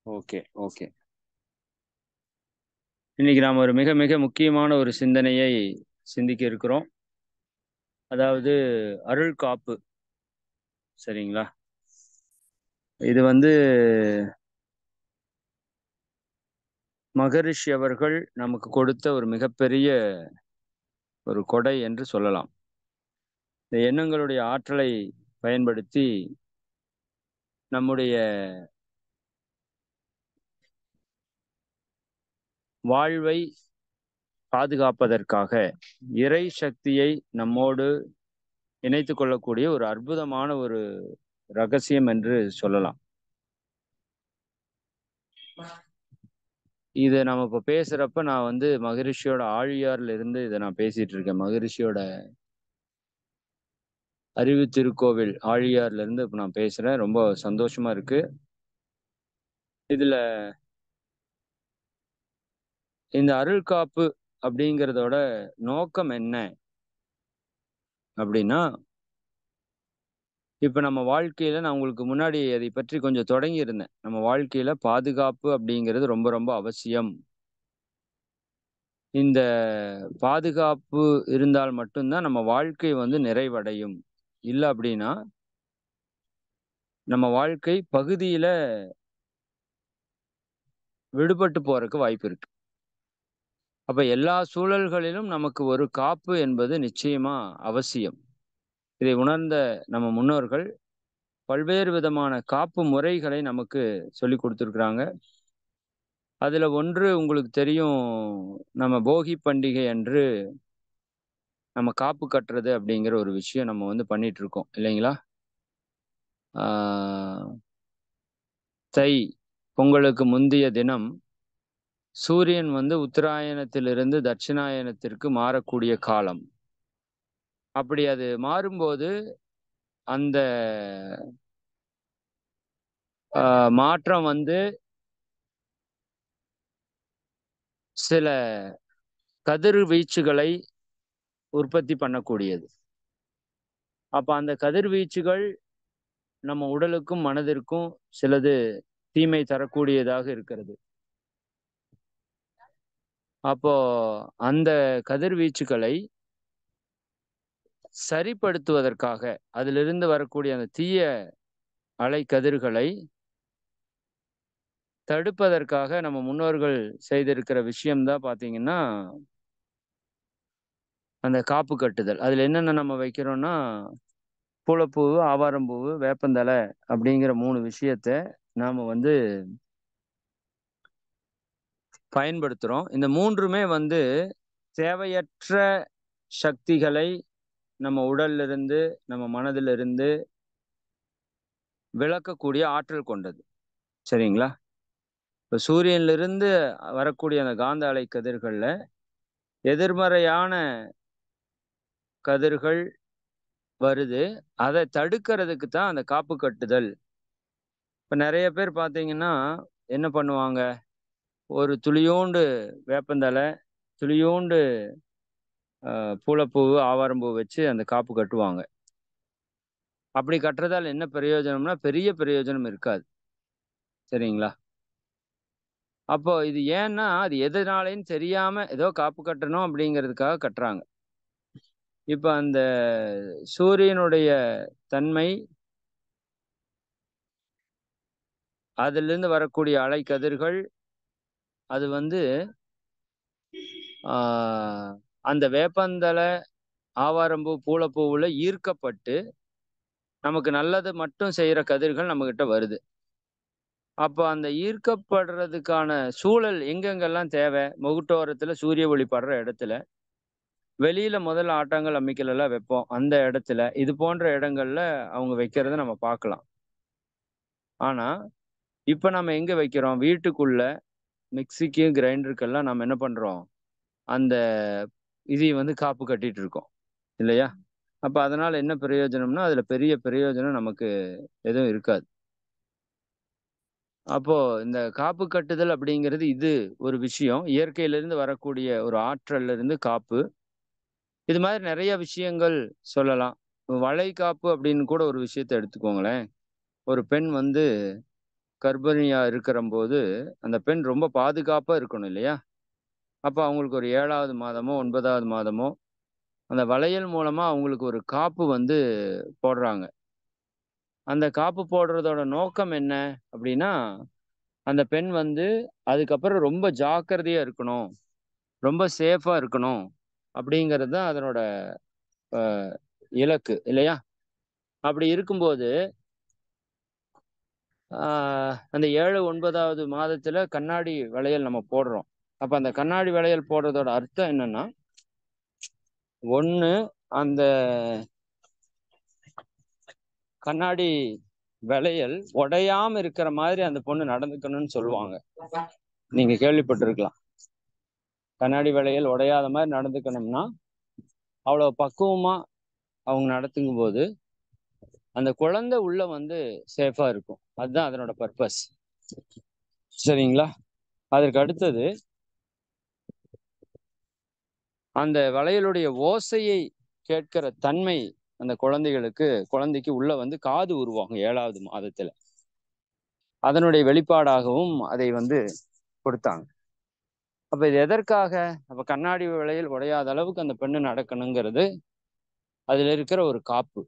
Okay, okay. இன்னைக்கு நாம ஒரு மிக மிக முக்கியமான ஒரு சிந்தனையை சிந்திக்க இருக்கிறோம். அதாவது அருள் காப்பு. சரிங்களா? இது வந்து மகரிஷி அவர்கள் நமக்கு கொடுத்த ஒரு மிகப்பெரிய ஒரு கொடை என்று சொல்லலாம். இந்த எண்ணங்களுடைய ஆற்றலை பயன்படுத்தி நம்முடைய வாழ்வை பாதுகாப்பதற்காக இறை சக்தியை நம்மோடு இணைத்துக் கொள்ளக்கூடிய ஒரு அற்புதமான ஒரு ரகசியம் என்று சொல்லலாம். இத நம்ம இப்ப பேசுறப்ப நான் வந்து மகரிஷியோட ஆழியார்ல இருந்து இத நான் பேசிட்டு இருக்கேன். மகரிஷியோட அறிவு திருக்கோவில் ஆழியார்ல இருந்து இப்ப நான் பேசுறேன். ரொம்ப சந்தோஷமா இருக்கு. இதுல இந்த அருள் காப்பு அப்படிங்கிறதோட நோக்கம் என்ன அப்படின்னா, இப்ப நம்ம வாழ்க்கையில நான் உங்களுக்கு முன்னாடி அதை பற்றி கொஞ்சம் தொடங்கி இருந்தேன். நம்ம வாழ்க்கையில பாதுகாப்பு அப்படிங்கிறது ரொம்ப ரொம்ப அவசியம். இந்த பாதுகாப்பு இருந்தால் மட்டும்தான் நம்ம வாழ்க்கை வந்து நிறைவடையும். இல்ல அப்படின்னா, நம்ம வாழ்க்கை பகுதியில விடுபட்டு போறதுக்கு வாய்ப்பு இருக்கு. அப்ப எல்லா சூழல்களிலும் நமக்கு ஒரு காப்பு என்பது நிச்சயமா அவசியம். இதை உணர்ந்த நம்ம முன்னோர்கள் பல்வேறு விதமான காப்பு முறைகளை நமக்கு சொல்லிக் குடுத்திருக்கிறாங்க. அதுல ஒன்று உங்களுக்கு தெரியும், நம்ம போகி பண்டிகை அன்று நம்ம காப்பு கட்டுறது அப்படிங்கிற ஒரு விஷயம் நம்ம வந்து பண்ணிட்டு இருக்கோம் இல்லைங்களா? ஆ தை பொங்கலுக்கு முந்திய தினம் சூரியன் வந்து உத்தராயணத்திலிருந்து தட்சிணாயனத்திற்கு மாறக்கூடிய காலம். அப்படி அது மாறும்போது அந்த மாற்றம் வந்து சில கதிர்வீச்சுகளை உற்பத்தி பண்ணக்கூடியது. அப்ப அந்த கதிர்வீச்சுகள் நம்ம உடலுக்கும், மனதிற்கும் சிலது தீமை தரக்கூடியதாக இருக்கிறது. அப்போ அந்த கதிர்வீச்சுகளை சரிப்படுத்துவதற்காக, அதிலிருந்து வரக்கூடிய அந்த தீய அலைக்கதிர்களை தடுப்பதற்காக நம்ம முன்னோர்கள் செய்திருக்கிற விஷயம் தான் பார்த்தீங்கன்னா, அந்த காப்பு கட்டுதல். அதுல என்னென்ன நம்ம வைக்கிறோம்னா, பூளப்பூவு, ஆவாரம்பூவு, வேப்பந்தழை அப்படிங்கிற 3 விஷயத்த நாம வந்து பயன்படுத்துறோம். இந்த 3மே வந்து தேவையற்ற சக்திகளை நம்ம உடல்ல இருந்து, நம்ம மனதிலிருந்து விலக்கக்கூடிய ஆற்றல் கொண்டது. சரிங்களா? இப்ப சூரியனிலிருந்து வரக்கூடிய அந்த காந்த அலை கதிர்கள்ல எதிர்மறையான கதிர்கள் வருது. அத தடுக்கிறதுக்கு தான் அந்த காப்பு கட்டுதல். இப்ப நெறைய பேர் பார்த்தீங்கன்னா, என்ன பண்ணுவாங்க? ஒரு துளியோண்டு வேப்பந்தழை, துளியோண்டு பூளப்பூவு, ஆவாரம்பூ வச்சு அந்த காப்பு கட்டுவாங்க. அப்படி கட்டுறதால என்ன பிரயோஜனம்னா, பெரிய பிரயோஜனம் இருக்காது. சரிங்களா? அப்போ இது ஏன்னா, அது எதனாலேன்னு தெரியாம ஏதோ காப்பு கட்டணும் அப்படிங்கிறதுக்காக கட்டுறாங்க. இப்ப அந்த சூரியனுடைய தன்மை, அதிலிருந்து வரக்கூடிய அலைக்கதிர்கள், அது வந்து ஆ அந்த வேப்பந்தழை, ஆவாரம்பூ, பூளப்பூவுல ஈர்க்கப்பட்டு, நமக்கு நல்லது மட்டும் செய்யற கதிர்கள் நம்மகிட்ட வருது. அப்ப அந்த ஈர்க்கப்படுறதுக்கான சூழல் எங்கெங்கெல்லாம் தேவை? முகட்டோரத்துல சூரிய ஒளி படுற இடத்துல, வெளியில முதல்ல ஆட்டாங்கல், அம்மிக்கல் எல்லாம் வைப்போம். அந்த இடத்துல, இது போன்ற இடங்கள்ல அவங்க வைக்கிறத நம்ம பார்க்கலாம். ஆனா, இப்ப நம்ம எங்க வைக்கிறோம்? வீட்டுக்குள்ள மிக்ஸிக்கு, கிரைண்டருக்கெல்லாம் நம்ம என்ன பண்றோம்? அந்த இதை வந்து காப்பு கட்டிட்டு இருக்கோம். இல்லையா? அப்ப அதனால என்ன பிரயோஜனம்னா, அதுல பெரிய பிரயோஜனம் நமக்கு எதுவும் இருக்காது. அப்போ இந்த காப்பு கட்டுதல் அப்படிங்கிறது இது ஒரு விஷயம். இயற்கையிலிருந்து வரக்கூடிய ஒரு ஆற்றல்ல இருந்து காப்பு. இது மாதிரி நெறைய விஷயங்கள் சொல்லலாம். வளைகாப்பு அப்படின்னு கூட ஒரு விஷயத்த எடுத்துக்கோங்களேன். ஒரு பெண் வந்து கர்ப்பிணியா இருக்கிற போது அந்த பெண் ரொம்ப பாதுகாப்பா இருக்கணும் இல்லையா? அப்ப அவங்களுக்கு ஒரு 7வது மாதமோ, 9வது மாதமோ அந்த வளையல் மூலமா அவங்களுக்கு ஒரு காப்பு வந்து போடுறாங்க. அந்த காப்பு போடுறதோட நோக்கம் என்ன அப்படின்னா, அந்த பெண் வந்து அதுக்கப்புறம் ரொம்ப ஜாக்கிரதையா இருக்கணும். ரொம்ப சேஃபா இருக்கணும். அப்படிங்கிறது தான் அதனோட அ இலக்கு இல்லையா? அப்படி இருக்கும்போது, ஆ அந்த 7, 9வது மாதத்துல கண்ணாடி வளையல் நம்ம போடுறோம். அப்ப அந்த கண்ணாடி வளையல் போடுறதோட அர்த்தம் என்னன்னா, 1 அந்த கண்ணாடி வளையல் உடையாம இருக்கிற மாதிரி அந்த பொண்ணு நடந்துக்கணும்னு சொல்லுவாங்க. நீங்க கேள்விப்பட்டிருக்கலாம். கண்ணாடி வளையல் உடையாத மாரி நடந்துக்கணும்னா, அவ்வளோ பக்குவமா அவங்க நடத்துங்கும்போது, அந்த குழந்தை உள்ள வந்து சேஃபா இருக்கும். அதுதான் அதனோட பர்ப்பஸ். சரிங்களா? அதற்கு அடுத்தது, அந்த வளையலுடைய ஓசையை கேட்கிற தன்மை அந்த குழந்தைக்கு உள்ள வந்து காது உருவாகும் 7வது மாதத்துல. அதனுடைய வெளிப்பாடாகவும் அதை வந்து கொடுத்தாங்க. அப்ப இது எதற்காக? அப்ப கண்ணாடி வளையல் உடையாத அளவுக்கு அந்த பெண்ணு நடக்கணுங்கிறது, அதுல இருக்கிற ஒரு காப்பு.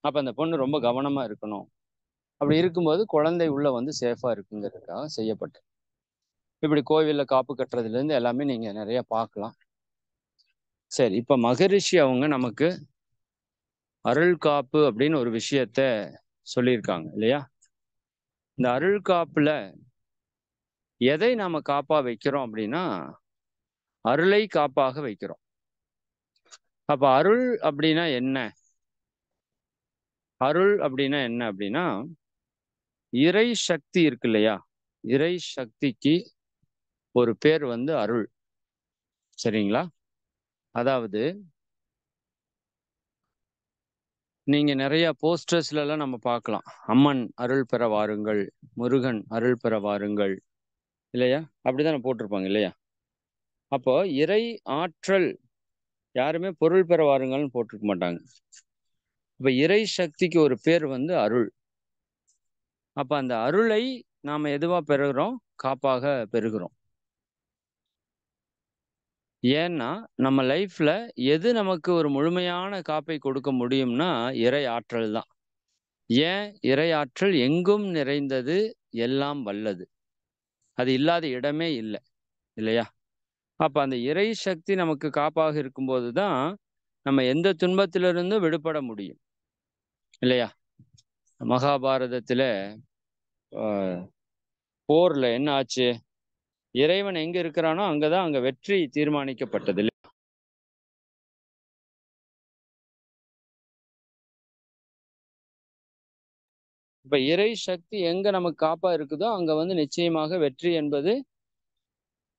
அப்ப அந்த பொண்ணு ரொம்ப கவனமா இருக்கணும். அப்படி இருக்கும்போது குழந்தை உள்ள வந்து சேஃபா இருக்குங்கிறதுக்காக செய்யப்பட்டது. இப்படி கோவில்ல காப்பு கட்டுறதுல இருந்து எல்லாமே நீங்க நிறைய பார்க்கலாம். சரி, இப்ப மகரிஷி அவங்க நமக்கு அருள் காப்பு அப்படின்னு ஒரு விஷயத்த சொல்லியிருக்காங்க இல்லையா? இந்த அருள் காப்புல எதை நாம காப்பா வைக்கிறோம் அப்படின்னா, அருளை காப்பாக வைக்கிறோம். அப்ப அருள் அப்படின்னா என்ன? அருள் அப்படின்னா என்ன அப்படின்னா, இறை சக்தி இருக்கு இல்லையா? இறை சக்திக்கு ஒரு பேர் வந்து அருள். சரிங்களா? அதாவது நீங்க நிறைய போஸ்டர்ஸ்ல எல்லாம் நம்ம பார்க்கலாம். அம்மன் அருள் பெற வாருங்கள், முருகன் அருள் பெற வாருங்கள் இல்லையா? அப்படித்தானே போட்டிருப்பாங்க இல்லையா? அப்போ இறை ஆற்றல், யாருமே பொருள் பெற வாருங்கள்னு போட்டிருக்க மாட்டாங்க. அப்ப இறை சக்திக்கு ஒரு பேர் வந்து அருள். அப்ப அந்த அருளை நாம எதுவா பெறுகிறோம்? காப்பாக பெறுகிறோம். ஏன்னா நம்ம லைஃப்ல எது நமக்கு ஒரு முழுமையான காப்பை கொடுக்க முடியும்னா இறை ஆற்றல் தான். ஏன்? இறை ஆற்றல் எங்கும் நிறைந்தது, எல்லாம் வல்லது. அது இல்லாத இடமே இல்லை இல்லையா? அப்ப அந்த இறை சக்தி நமக்கு காப்பாக இருக்கும்போது தான் நம்ம எந்த துன்பத்திலிருந்தும் விடுபட முடியும் இல்லையா? மகாபாரதத்துல போர்ல என்ன ஆச்சு? இறைவன் எங்க இருக்கிறானோ அங்கதான் அங்க வெற்றி தீர்மானிக்கப்பட்டது இல்லையா? இப்ப இறை சக்தி எங்க நமக்கு காப்பா இருக்குதோ அங்க வந்து நிச்சயமாக வெற்றி என்பது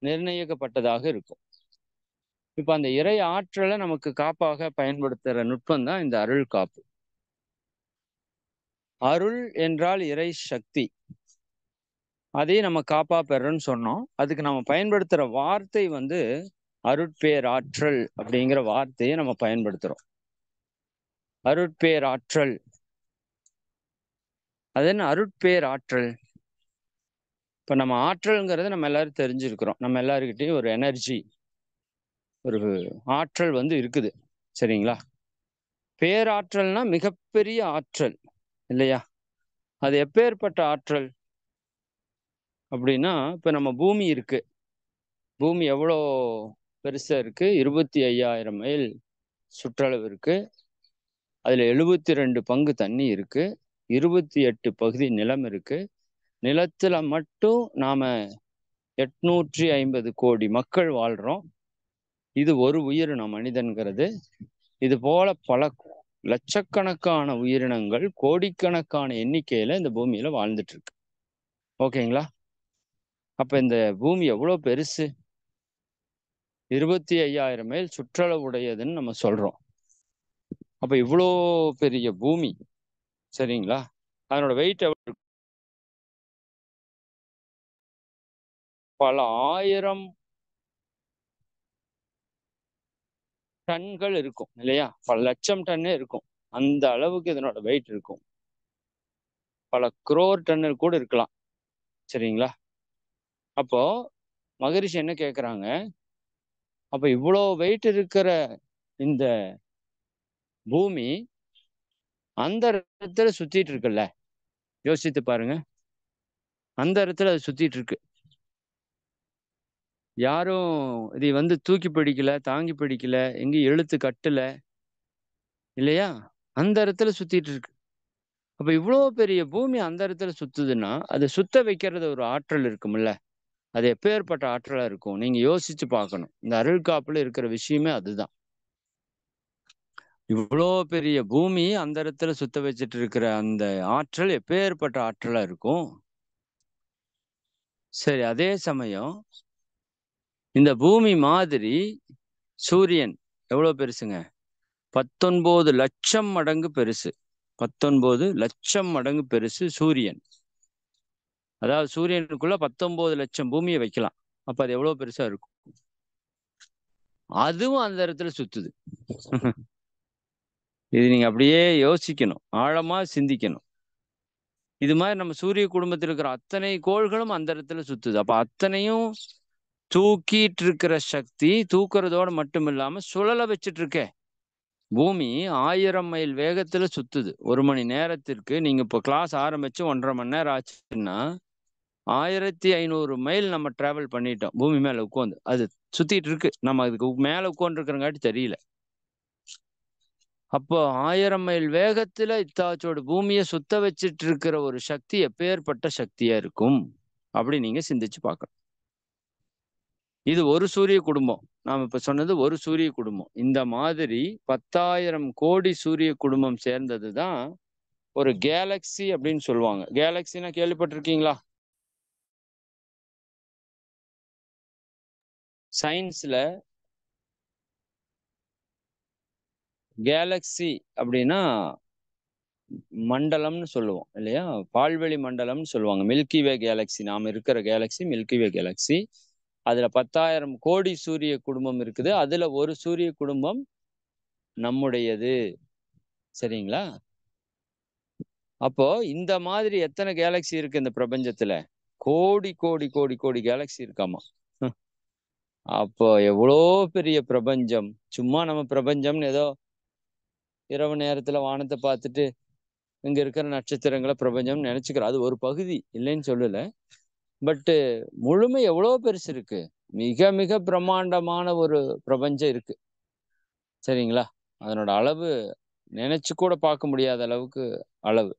நிர்ணயிக்கப்பட்டதாக இருக்கும். இப்ப அந்த இறை ஆற்றலை நமக்கு காப்பாக பயன்படுத்துற நுட்பம் தான் இந்த அருள் காப்பு. அருள் என்றால் இறை சக்தி. அதையும் நம்ம காப்பா பெறன்னு சொன்னோம். அதுக்கு நம்ம பயன்படுத்துற வார்த்தை வந்து அருட்பேராற்றல் அப்படிங்கிற வார்த்தையை நம்ம பயன்படுத்துறோம். அருட்பேராற்றல். அது என்ன அருட்பேராற்றல்? இப்ப நம்ம ஆற்றல்ங்கிறத நம்ம எல்லாரும் தெரிஞ்சிருக்கிறோம். நம்ம எல்லாருக்கிட்டையும் ஒரு எனர்ஜி, ஒரு ஆற்றல் வந்து இருக்குது. சரிங்களா? பேராற்றல்னா மிகப்பெரிய ஆற்றல் இல்லையா? அது எப்பேற்பட்ட ஆற்றல் அப்படின்னா, இப்ப நம்ம பூமி இருக்கு. பூமி எவ்வளோ பெருசா இருக்கு? 25,000 மைல் சுற்றளவு இருக்கு. அதுல 72 பங்கு தண்ணி இருக்கு. 28 பகுதி நிலம் இருக்கு. நிலத்துல மட்டும் நாம 850 கோடி மக்கள் வாழ்றோம். இது ஒரு உயிரினம் மனிதன்கிறது. இது போல பல லட்சக்கணக்கான உயிரினங்கள், கோடிக்கணக்கான எண்ணிக்கையில இந்த பூமியில வாழ்ந்துட்டு இருக்கு. ஓகேங்களா? அப்ப இந்த பூமி எவ்வளவு பெருசு? 25,000 மைல் சுற்றளவு உடையதுன்னு நம்ம சொல்றோம். அப்ப இவ்வளோ பெரிய பூமி, சரிங்களா? அதனோட வெயிட் பல 1000 டன்கள் இருக்கும் இல்லையா? பல லட்சம் டன்னே இருக்கும். அந்த அளவுக்கு இதனோட வெயிட் இருக்கும். பல குரோர் டன்னு கூட இருக்கலாம். சரிங்களா? அப்போ மகரிஷி என்ன கேக்குறாங்க, அப்ப இவ்வளோ வெயிட் இருக்கிற இந்த பூமி அந்த இடத்துல சுத்திட்டு இருக்குல்ல, யோசித்து பாருங்க. அந்த இடத்துல அது சுத்திட்டு இருக்கு. யாரும் இதை வந்து தூக்கி பிடிக்கல, தாங்கி பிடிக்கல, எங்கேயும் இழுத்து கட்டல, இல்லையா? அந்த இடத்துல சுத்திட்டு இருக்கு. அப்ப இவ்வளோ பெரிய பூமி அந்த இடத்துல சுத்துதுன்னா, அது சுத்த வைக்கிறது ஒரு ஆற்றல் இருக்கும்ல. அது எப்பேர்ப்பட்ட ஆற்றலா இருக்கும்? நீங்க யோசிச்சு பார்க்கணும். இந்த அருள்காப்புல இருக்கிற விஷயமே அதுதான். இவ்வளோ பெரிய பூமி அந்த இடத்துல சுத்த வச்சுட்டு இருக்கிற அந்த ஆற்றல் எப்பேர்ப்பட்ட ஆற்றலா இருக்கும்? சரி, அதே சமயம் இந்த பூமி மாதிரி சூரியன் எவ்வளோ பெருசுங்க? 19,00,000 மடங்கு பெருசு. 19,00,000 மடங்கு பெருசு சூரியன். அதாவது சூரியனுக்குள்ள 19,00,000 பூமியை வைக்கலாம். அப்ப அது எவ்வளவு பெருசா இருக்கும்? அதுவும் அந்த இடத்துல சுத்துது. இது நீங்க அப்படியே யோசிக்கணும், ஆழமா சிந்திக்கணும். இது மாதிரி நம்ம சூரிய குடும்பத்தில் இருக்கிற அத்தனை கோள்களும் அந்த இடத்துல சுத்துது. அப்ப அத்தனையும் தூக்கிட்டு இருக்கிற சக்தி, தூக்குறதோட மட்டும் இல்லாம சுழல வச்சிட்டு இருக்கே. பூமி 1000 மைல் வேகத்துல சுத்துது. 1 மணி நேரத்திற்கு நீங்க இப்போ கிளாஸ் ஆரம்பிச்சு 1.5 மணி நேரம் ஆச்சுன்னா 1500 மைல் நம்ம டிராவல் பண்ணிட்டோம் பூமி மேல உட்காந்து. அது சுத்திட்டு இருக்கு. நம்ம அதுக்கு மேல உட்கார்ந்து இருக்கிறங்காட்டி தெரியல. அப்போ 1000 மைல் வேகத்துல இத்தாச்சோட பூமியை சுத்த வச்சிட்டு இருக்கிற ஒரு சக்தி எப்பேற்பட்ட சக்தியா இருக்கும்? அப்படி நீங்க சிந்திச்சு பார்க்கணும். இது ஒரு சூரிய குடும்பம். நாம இப்ப சொன்னது ஒரு சூரிய குடும்பம். இந்த மாதிரி 10,000 கோடி சூரிய குடும்பம் சேர்ந்ததுதான் ஒரு கேலக்சி அப்படின்னு சொல்லுவாங்க. கேலக்சினா கேள்விப்பட்டிருக்கீங்களா? சயின்ஸ்ல கேலக்சி அப்படின்னா மண்டலம்னு சொல்லுவோம் இல்லையா? பால்வெளி மண்டலம்னு சொல்லுவாங்க. மில்கி வே கேலக்சி, நாம இருக்கிற கேலக்சி மில்கி வே கேலக்சி. அதுல 10,000 கோடி சூரிய குடும்பம் இருக்குது. அதுல ஒரு சூரிய குடும்பம் நம்முடையது. சரிங்களா? அப்போ இந்த மாதிரி எத்தனை கேலக்சி இருக்கு இந்த பிரபஞ்சத்துல? கோடி கோடி கோடி கோடி கேலக்சி இருக்காமா. அப்போ எவ்வளோ பெரிய பிரபஞ்சம். சும்மா நம்ம பிரபஞ்சம்னு ஏதோ இரவு நேரத்துல வானத்தை பார்த்துட்டு இங்க இருக்கிற நட்சத்திரங்களை பிரபஞ்சம்னு நினைச்சுக்கிறோம். அது ஒரு பகுதி, இல்லைன்னு சொல்லல. பட் முழுமை எவ்வளவு பெருசு இருக்கு. மிக மிக பிரம்மாண்டமான ஒரு பிரபஞ்சம் இருக்கு. சரிங்களா? அதனோட அளவு நினைச்சு கூட பார்க்க முடியாத அளவுக்கு அளவு.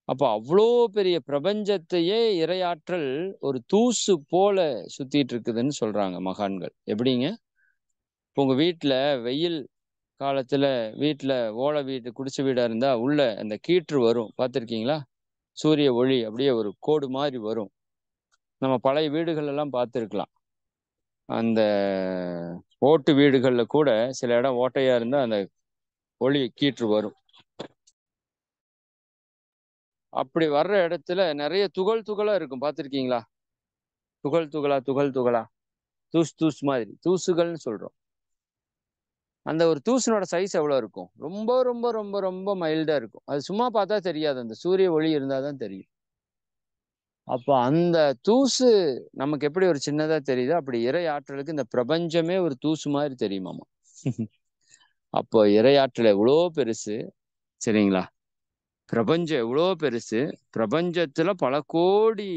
அப்ப அவ்வளோ பெரிய பிரபஞ்சத்தையே இறையாற்றல் ஒரு தூசு போல சுத்திட்டு இருக்குதுன்னு சொல்றாங்க மகான்கள். எப்படிங்க? இப்போ உங்க வீட்டுல வெயில் காலத்துல வீட்டுல ஓலை வீடு, குடிசை வீடா இருந்தா உள்ள அந்த கீற்று வரும், பார்த்திருக்கீங்களா? சூரிய ஒளி அப்படியே ஒரு கோடு மாதிரி வரும். நம்ம பழைய வீடுகள் எல்லாம் பார்த்துருக்கலாம். அந்த ஓட்டு வீடுகள்ல கூட சில இடம் ஓட்டையா இருந்தா அந்த ஒளி கீற்று வரும். அப்படி வர்ற இடத்துல நிறைய துகள் துகளா இருக்கும், பார்த்திருக்கீங்களா? துகள் துகளா துகள் துகளா, தூசு தூசு மாதிரி தூசுகள்னு சொல்றோம். அந்த ஒரு தூசினோட சைஸ் எவ்வளவு இருக்கும்? ரொம்ப ரொம்ப ரொம்ப ரொம்ப மைல்டா இருக்கும். அது சும்மா பார்த்தா தெரியாது, அந்த சூரிய ஒளி இருந்தாதான் தெரியும். அப்ப அந்த தூசு நமக்கு எப்படி ஒரு சின்னதா தெரியுதோ, அப்படி இறை ஆற்றலுக்கு இந்த பிரபஞ்சமே ஒரு தூசு மாதிரி தெரியுமாமா. அப்போ இறையாற்றல் எவ்வளோ பெருசு. சரிங்களா? பிரபஞ்சம் எவ்வளோ பெருசு. பிரபஞ்சத்துல பல கோடி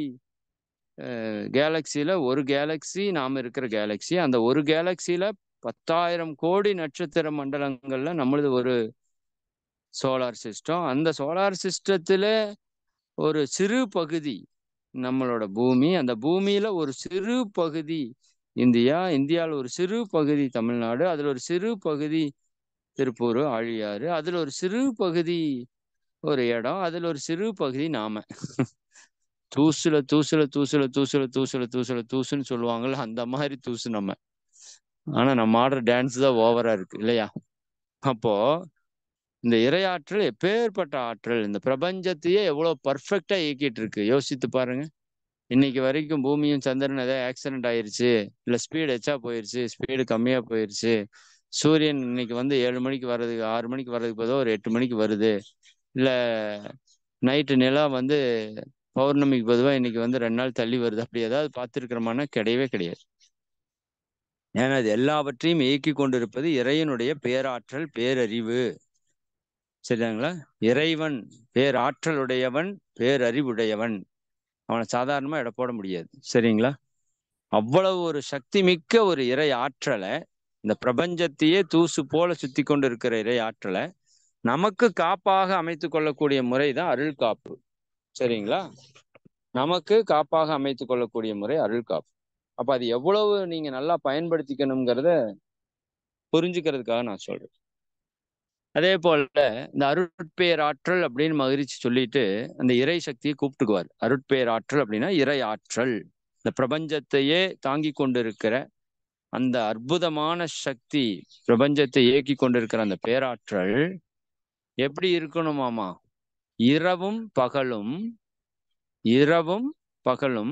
கேலக்சியில ஒரு கேலக்சி நாம இருக்கிற கேலக்சி. அந்த ஒரு கேலக்சியில 10,000 கோடி நட்சத்திர மண்டலங்கள்ல நம்மளது ஒரு சோலார் சிஸ்டம். அந்த சோலார் சிஸ்டத்துல ஒரு சிறு பகுதி நம்மளோட பூமி. அந்த பூமியில ஒரு சிறு பகுதி இந்தியா. இந்தியாவில் ஒரு சிறு பகுதி தமிழ்நாடு. அதுல ஒரு சிறு பகுதி திருப்பூர், ஆழியாறு. அதுல ஒரு சிறு பகுதி ஒரு இடம். அதுல ஒரு சிறு பகுதி நாம. தூசுல தூசுல தூசுல தூசுல தூசுல தூசுல தூசுன்னு சொல்லுவாங்கல்ல, அந்த மாதிரி தூசு நம்ம. ஆனா நம்ம ஆடுற டான்ஸ் தான் ஓவரா இருக்கு, இல்லையா? அப்போ இந்த இறையாற்றல் எப்பேற்பட்ட ஆற்றல். இந்த பிரபஞ்சத்தையே எவ்வளவு பர்ஃபெக்டா இயக்கிட்டு இருக்கு, யோசித்து பாருங்க. இன்னைக்கு வரைக்கும் பூமியும் சந்திரன் ஏதாவது ஆக்சிடென்ட் ஆயிருச்சு, இல்ல ஸ்பீடு எச்சா போயிருச்சு, ஸ்பீடு கம்மியா போயிருச்சு, சூரியன் இன்னைக்கு வந்து 7 மணிக்கு வர்றதுக்கு 6 மணிக்கு வர்றதுக்கு பதிலா ஒரு 8 மணிக்கு வருது, இல்ல நைட்டு நிலா வந்து பௌர்ணமிக்கு பொதுவாக இன்னைக்கு வந்து 2 நாள் தள்ளி வருது, அப்படி ஏதாவது பார்த்துருக்கிறோமானா கிடையவே கிடையாது. ஏன்னா அது எல்லாவற்றையும் இயக்கி கொண்டிருப்பது இறைவனுடைய பேராற்றல், பேரறிவு. சரிங்களா? இறைவன் பேராற்றலுடையவன், பேரறிவுடையவன். அவனை சாதாரணமா எடை போட முடியாது. சரிங்களா? அவ்வளவு ஒரு சக்தி மிக்க ஒரு இறை ஆற்றலை, இந்த பிரபஞ்சத்தையே தூசு போல சுத்தி கொண்டு இருக்கிற இறை ஆற்றலை நமக்கு காப்பாக அமைத்து கொள்ளக்கூடிய முறை தான் அருள் காப்பு. சரிங்களா? நமக்கு காப்பாக அமைத்து கொள்ளக்கூடிய முறை அருள் காப்பு. அப்ப அது எவ்வளவு நீங்க நல்லா பயன்படுத்திக்கணுங்கிறத புரிஞ்சுக்கிறதுக்காக நான் சொல்றேன். அதே போல இந்த அருட்பேராற்றல் அப்படின்னு மகிழ்ச்சி சொல்லிட்டு அந்த இறை சக்தியை கூப்பிட்டுக்குவார். அருட்பேராற்றல் அப்படின்னா இறை ஆற்றல். இந்த பிரபஞ்சத்தையே தாங்கி கொண்டிருக்கிற அந்த அற்புதமான சக்தி, பிரபஞ்சத்தை இயக்கி கொண்டிருக்கிற அந்த பேராற்றல் எப்படி இருக்கணுமாமா? இரவும் பகலும்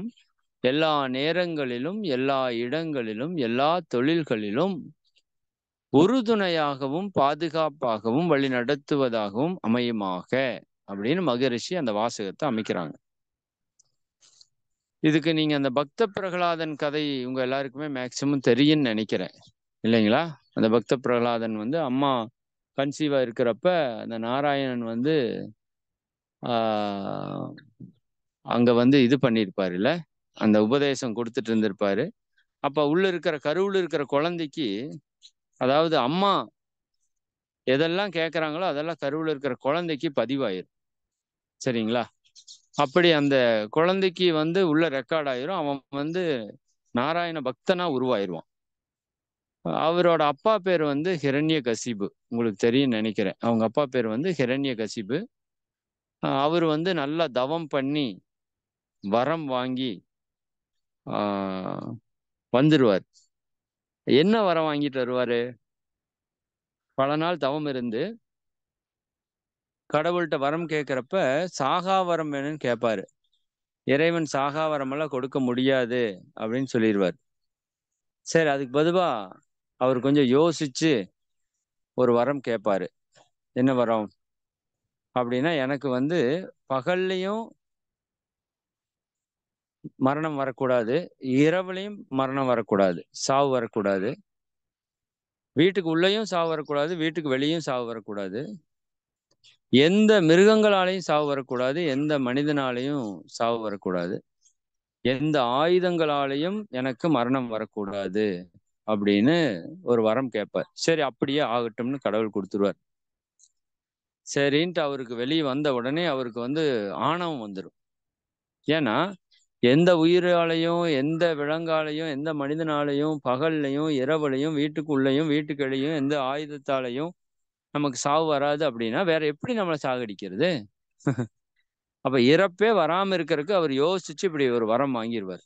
எல்லா நேரங்களிலும், எல்லா இடங்களிலும், எல்லா தொழில்களிலும் உறுதுணையாகவும் பாதுகாப்பாகவும் வழி நடத்துவதாகவும் அமையுமாக அப்படின்னு மகரிஷி அந்த வாசகத்தை அமைக்கிறாங்க. இதுக்கு நீங்க அந்த பக்த பிரகலாதன் கதை உங்க எல்லாருக்குமே மேக்சிமம் தெரியும்னு நினைக்கிறேன், இல்லைங்களா? அந்த பக்த பிரகலாதன் வந்து அம்மா கன்சீவா இருக்கிறப்ப அந்த நாராயணன் வந்து அங்க வந்து இது பண்ணியிருப்பாரு, இல்ல அந்த உபதேசம் கொடுத்துட்டு இருந்திருப்பாரு. அப்ப உள்ள இருக்கிற கருவுல இருக்கிற குழந்தைக்கு, அதாவது அம்மா எதெல்லாம் கேட்கறாங்களோ அதெல்லாம் கருவுல இருக்கிற குழந்தைக்கு பதிவாயிரும். சரிங்களா? அப்படி அந்த குழந்தைக்கு வந்து உள்ள ரெக்கார்ட் ஆயிரும். அவன் வந்து நாராயண பக்தனா உருவாயிருவான். அவரோட அப்பா பேர் வந்து ஹிரண்ய கசிபு. உங்களுக்கு தெரியும் நினைக்கிறேன். அவங்க அப்பா பேர் வந்து ஹிரண்ய கசிபு. அவர் வந்து நல்லா தவம் பண்ணி வரம் வாங்கி வந்துருவார். என்ன வரம் வாங்கிட்டு வருவாரு? பல நாள் தவம் இருந்து கடவுள்கிட்ட வரம் கேட்கிறப்ப சாகா வரம் வேணும்னு கேட்பாரு. இறைவன் சாகா வரமெல்லாம் கொடுக்க முடியாது அப்படின்னு சொல்லிடுவார். சரி, அதுக்கு பொதுவா அவர் கொஞ்சம் யோசிச்சு ஒரு வரம் கேட்பாரு. என்ன வரம் அப்படின்னா, எனக்கு வந்து பகல்லையும் மரணம் வரக்கூடாது, இரவுலையும் மரணம் வரக்கூடாது, சாவு வரக்கூடாது, வீட்டுக்கு உள்ளேயும் சாவு வரக்கூடாது, வீட்டுக்கு வெளியும் சாவு வரக்கூடாது, எந்த மிருகங்களாலையும் சாவு வரக்கூடாது, எந்த மனிதனாலையும் சாவு வரக்கூடாது, எந்த ஆயுதங்களாலையும் எனக்கு மரணம் வரக்கூடாது அப்படின்னு ஒரு வரம் கேட்பார். சரி, அப்படியே ஆகட்டும்னு கடவுள் கொடுத்துருவார். சரின்ட்டு அவருக்கு வெளியே வந்த உடனே அவருக்கு வந்து ஆணவம் வந்துடும். ஏன்னா எந்த உயிராலையும், எந்த விலங்காலையும், எந்த மனிதனாலையும், பகல்லையும் இரவுலையும், வீட்டுக்குள்ளேயும் வீட்டுக்கு வெளியும் எந்த ஆயுதத்தாலையும் நமக்கு சாவு வராது அப்படின்னா வேற எப்படி நம்மளை சாகடிக்கிறது? அப்ப இறப்பே வராம இருக்கிறதுக்கு அவர் யோசிச்சு இப்படி ஒரு வரம் வாங்கிடுவார்.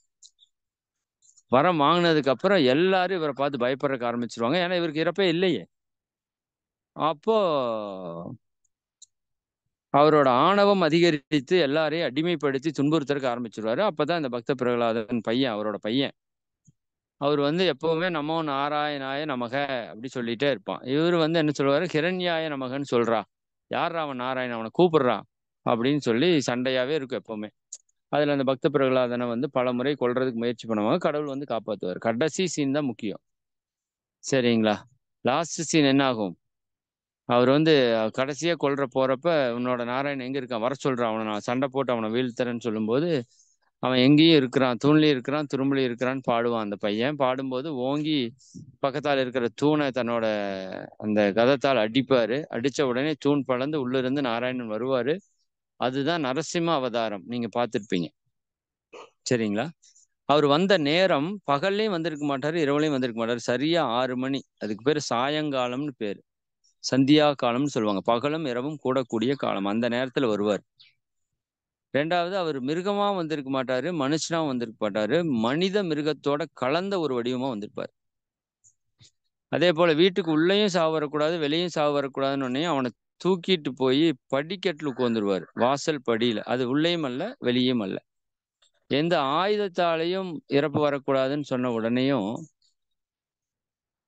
வரம் வாங்கினதுக்கு அப்புறம் எல்லாரும் இவரை பார்த்து பயப்படுறதுக்கு ஆரம்பிச்சிருவாங்க. ஏன்னா இவருக்கு இறப்பே இல்லையே. அப்போ அவரோட ஆணவம் அதிகரித்து எல்லாரையும் அடிமைப்படுத்தி துன்புறுத்தறதுக்கு ஆரம்பிச்சிருவாரு. அப்பதான் இந்த பக்த பிரகலாதன் பையன், அவரோட பையன், அவர் வந்து எப்பவுமே நமோ நாராயணாய நமக அப்படி சொல்லிட்டே இருப்பான். இவர் வந்து என்ன சொல்லுவாரு? ஹிரண்யாய நமகன்னு சொல்றா, யாரா அவன் நாராயணன், அவனை கூப்பிடுறா அப்படின்னு சொல்லி சண்டையாவே இருக்கும் எப்பவுமே. அதுல அந்த பக்த பிரகலாதனை வந்து பல முறை கொல்றதுக்கு முயற்சி பண்ணுவாங்க. கடவுள் வந்து காப்பாத்துவார். கடைசி சீன் தான் முக்கியம். சரிங்களா? லாஸ்ட் சீன் என்ன ஆகும்? அவர் வந்து கடைசியா கொல்ற போறப்ப, உன்னோட நாராயணன் எங்க இருக்கான், வர சொல்றான், அவனை நான் சண்டை போட்டு அவனை வீழ்த்துறேன்னு சொல்லும்போது, அவன் எங்கேயும் இருக்கிறான், தூண்லயும் இருக்கிறான், துரும்புலயும் இருக்கிறான்னு பாடுவான். அந்த பையன் பாடும்போது ஓங்கி பக்கத்தால் இருக்கிற தூணை தன்னோட அந்த கதத்தால் அடிப்பாரு. அடிச்ச உடனே தூண் பழந்து உள்ள இருந்து நாராயணன் வருவாரு. அதுதான் நரசிம்ம அவதாரம், நீங்க பார்த்திருப்பீங்க. சரிங்களா? அவர் வந்த நேரம் பகல்லையும் வந்திருக்க மாட்டாரு, இரவுலையும் வந்திருக்க மாட்டாரு. சரியா 6 மணி. அதுக்கு பேரு சாயங்காலம்னு பேரு. சந்தியா காலம்னு சொல்லுவாங்க. பகலும் இரவும் கூடக்கூடிய காலம். அந்த நேரத்துல வருவார். ரெண்டாவது, அவர் மிருகமா வந்திருக்க மாட்டாரு, மனுஷனாவும் வந்திருக்க மாட்டாரு, மனித மிருகத்தோட கலந்த ஒரு வடிவமா வந்திருப்பார். அதே போல வீட்டுக்கு உள்ளேயும் சாவு வரக்கூடாது, வெளியும் சாவு வரக்கூடாதுன்னு உடனே அவனை தூக்கிட்டு போய் படிக்கட்டுல உட்காந்துருவார், வாசல் படியில. அது உள்ளேயும் அல்ல, வெளியும் அல்ல. எந்த ஆயுதத்தாலையும் இறப்பு வரக்கூடாதுன்னு சொன்ன உடனேயும்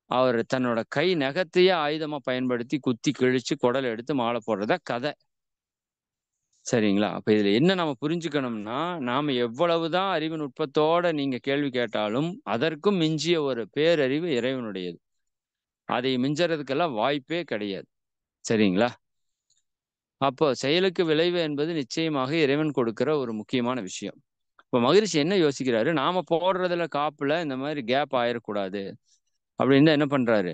அவர் தன்னோட கை நகத்தையே ஆயுதமா பயன்படுத்தி குத்தி கிழிச்சு குடல் எடுத்து மாலை போடுறதா கதை. சரிங்களா? அப்ப இதுல என்ன நம்ம புரிஞ்சுக்கணும்னா, நாம எவ்வளவுதான் அறிவு நுட்பத்தோட நீங்க கேள்வி கேட்டாலும், அதற்கும் மிஞ்சிய ஒரு பேரறிவு இறைவனுடையது. அதை மிஞ்சறதுக்கெல்லாம் வாய்ப்பே கிடையாது. சரிங்களா? அப்போ செயலுக்கு விளைவு என்பது நிச்சயமாக இறைவன் கொடுக்கிற ஒரு முக்கியமான விஷயம். இப்ப மகரிஷி என்ன யோசிக்கிறாரு, நாம போடுறதுல காப்புல இந்த மாதிரி கேப் ஆயிரக்கூடாது அப்படின்னு தான் என்ன பண்றாரு,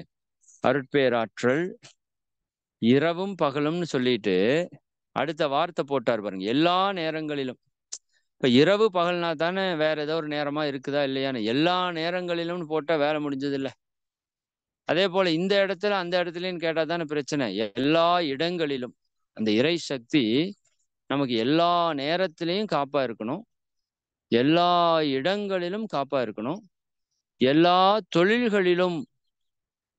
அருட்பேராற்றல் இரவும் பகலும்னு சொல்லிட்டு அடுத்த வார்த்தை போட்டார் பாருங்க, எல்லா நேரங்களிலும். இப்ப இரவு பகல்னா தானே வேற ஏதோ ஒரு நேரமா இருக்குதா இல்லையான்னு, எல்லா நேரங்களிலும்னு போட்டா வேலை முடிஞ்சது இல்ல. அதே போல இந்த இடத்துல அந்த இடத்துலன்னு கேட்டா தானே பிரச்சனை. எல்லா இடங்களிலும் அந்த இறை சக்தி நமக்கு எல்லா நேரத்திலையும் காப்பா இருக்கணும், எல்லா இடங்களிலும் காப்பா இருக்கணும், எல்லா தொழில்களிலும்.